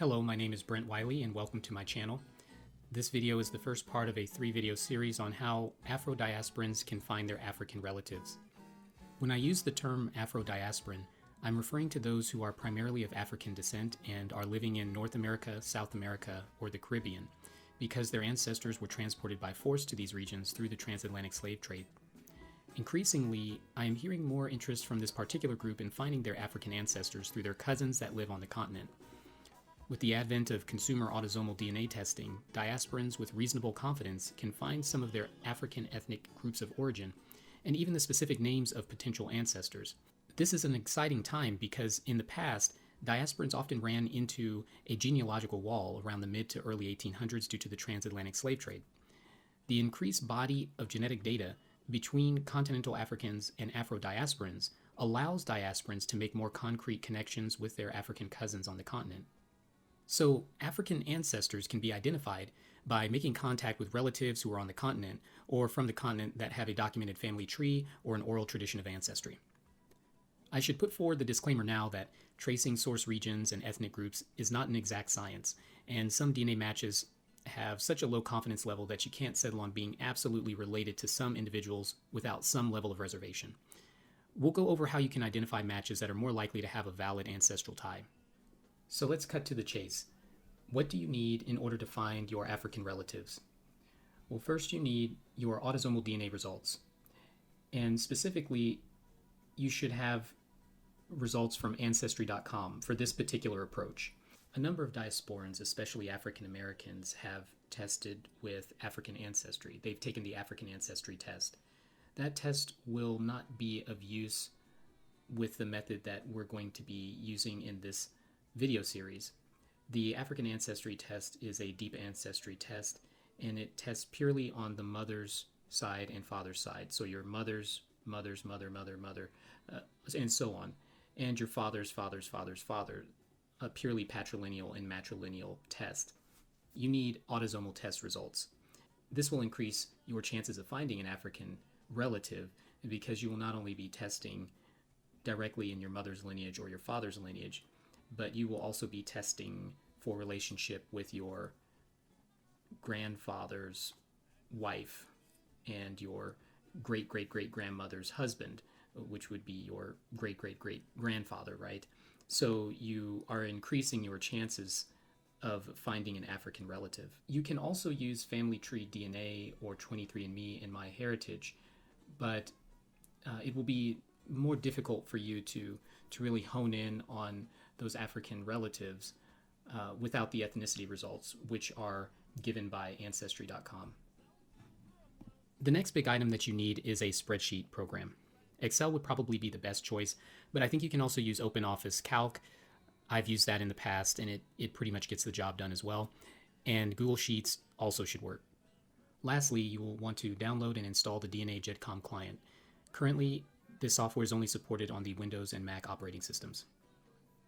Hello, my name is Brent Wiley and welcome to my channel. This video is the first part of a 3-video series on how Afro-Diasporans can find their African relatives. When I use the term Afro-Diasporan, I'm referring to those who are primarily of African descent and are living in North America, South America, or the Caribbean, because their ancestors were transported by force to these regions through the transatlantic slave trade. Increasingly, I am hearing more interest from this particular group in finding their African ancestors through their cousins that live on the continent. With the advent of consumer autosomal DNA testing, diasporans with reasonable confidence can find some of their African ethnic groups of origin, and even the specific names of potential ancestors. This is an exciting time because in the past, diasporans often ran into a genealogical wall around the mid to early 1800s due to the transatlantic slave trade. The increased body of genetic data between continental Africans and Afro-Diasporans allows diasporans to make more concrete connections with their African cousins on the continent. So, African ancestors can be identified by making contact with relatives who are on the continent or from the continent that have a documented family tree or an oral tradition of ancestry. I should put forward the disclaimer now that tracing source regions and ethnic groups is not an exact science, and some DNA matches have such a low confidence level that you can't settle on being absolutely related to some individuals without some level of reservation. We'll go over how you can identify matches that are more likely to have a valid ancestral tie. So let's cut to the chase. What do you need in order to find your African relatives? Well, first you need your autosomal DNA results. And specifically, you should have results from Ancestry.com for this particular approach. A number of diasporans, especially African Americans, have tested with African ancestry. They've taken the African ancestry test. That test will not be of use with the method that we're going to be using in this video series. The African ancestry test is a deep ancestry test, and it tests purely on the mother's side and father's side. So your mother's mother, and so on, and your father's father, a purely patrilineal and matrilineal test. You need autosomal test results. This will increase your chances of finding an African relative because you will not only be testing directly in your mother's lineage or your father's lineage, but you will also be testing for relationship with your grandfather's wife and your great-great-great-grandmother's husband, which would be your great-great-great-grandfather, right? So you are increasing your chances of finding an African relative. You can also use Family Tree DNA or 23andMe in MyHeritage, but it will be more difficult for you to really hone in on those African relatives without the ethnicity results, which are given by Ancestry.com. The next big item that you need is a spreadsheet program. Excel would probably be the best choice, but I think you can also use OpenOffice Calc. I've used that in the past, and it pretty much gets the job done as well. And Google Sheets also should work. Lastly, you will want to download and install the DNA GEDCOM client. Currently, this software is only supported on the Windows and Mac operating systems.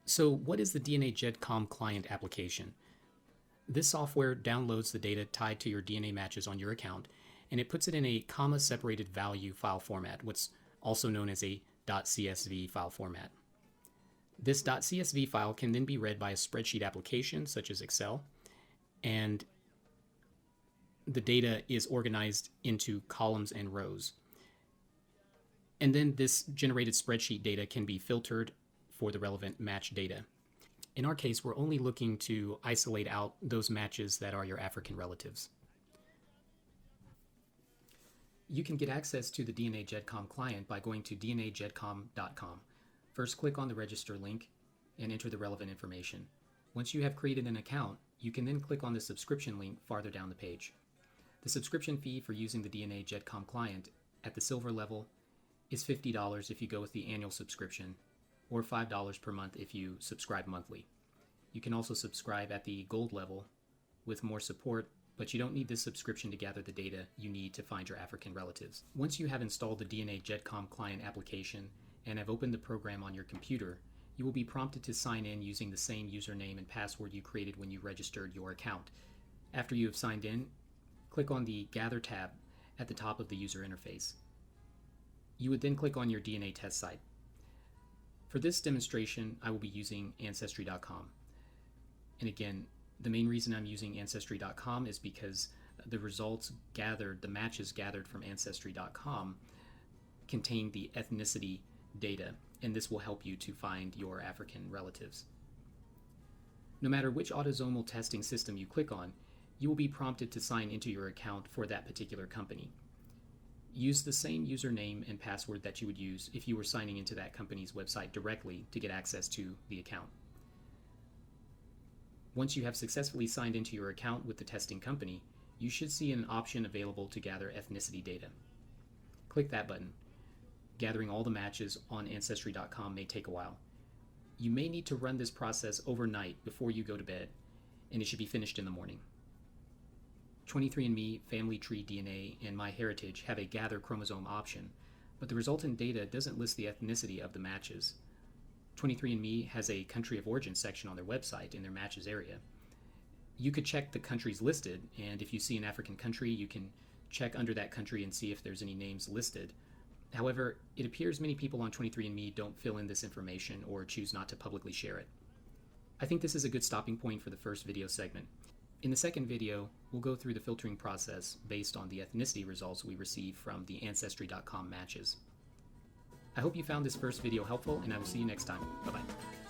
So what is the DNA GEDCOM client application? This software downloads the data tied to your DNA matches on your account, and it puts it in a comma-separated value file format, what's also known as a .csv file format. This .csv file can then be read by a spreadsheet application such as Excel, and the data is organized into columns and rows. And then this generated spreadsheet data can be filtered for the relevant match data. In our case, we're only looking to isolate out those matches that are your African relatives. You can get access to the DNA GEDCOM client by going to dnagedcom.com. First, click on the register link and enter the relevant information. Once you have created an account, you can then click on the subscription link farther down the page. The subscription fee for using the DNA GEDCOM client at the silver level is $50 if you go with the annual subscription, or $5 per month if you subscribe monthly. You can also subscribe at the gold level with more support, but you don't need this subscription to gather the data you need to find your African relatives. Once you have installed the DNA GEDCOM client application and have opened the program on your computer, you will be prompted to sign in using the same username and password you created when you registered your account. After you have signed in, click on the Gather tab at the top of the user interface. You would then click on your DNA test site. For this demonstration, I will be using Ancestry.com. And again, the main reason I'm using Ancestry.com is because the results gathered, the matches gathered from Ancestry.com contain the ethnicity data, and this will help you to find your African relatives. No matter which autosomal testing system you click on, you will be prompted to sign into your account for that particular company. Use the same username and password that you would use if you were signing into that company's website directly to get access to the account. Once you have successfully signed into your account with the testing company, you should see an option available to gather ethnicity data. Click that button. Gathering all the matches on Ancestry.com may take a while. You may need to run this process overnight before you go to bed, and it should be finished in the morning. 23andMe, Family Tree DNA, and MyHeritage have a gather chromosome option, but the resultant data doesn't list the ethnicity of the matches. 23andMe has a country of origin section on their website in their matches area. You could check the countries listed, and if you see an African country, you can check under that country and see if there's any names listed. However, it appears many people on 23andMe don't fill in this information or choose not to publicly share it. I think this is a good stopping point for the first video segment. In the second video, we'll go through the filtering process based on the ethnicity results we receive from the Ancestry.com matches. I hope you found this first video helpful, and I will see you next time. Bye-bye.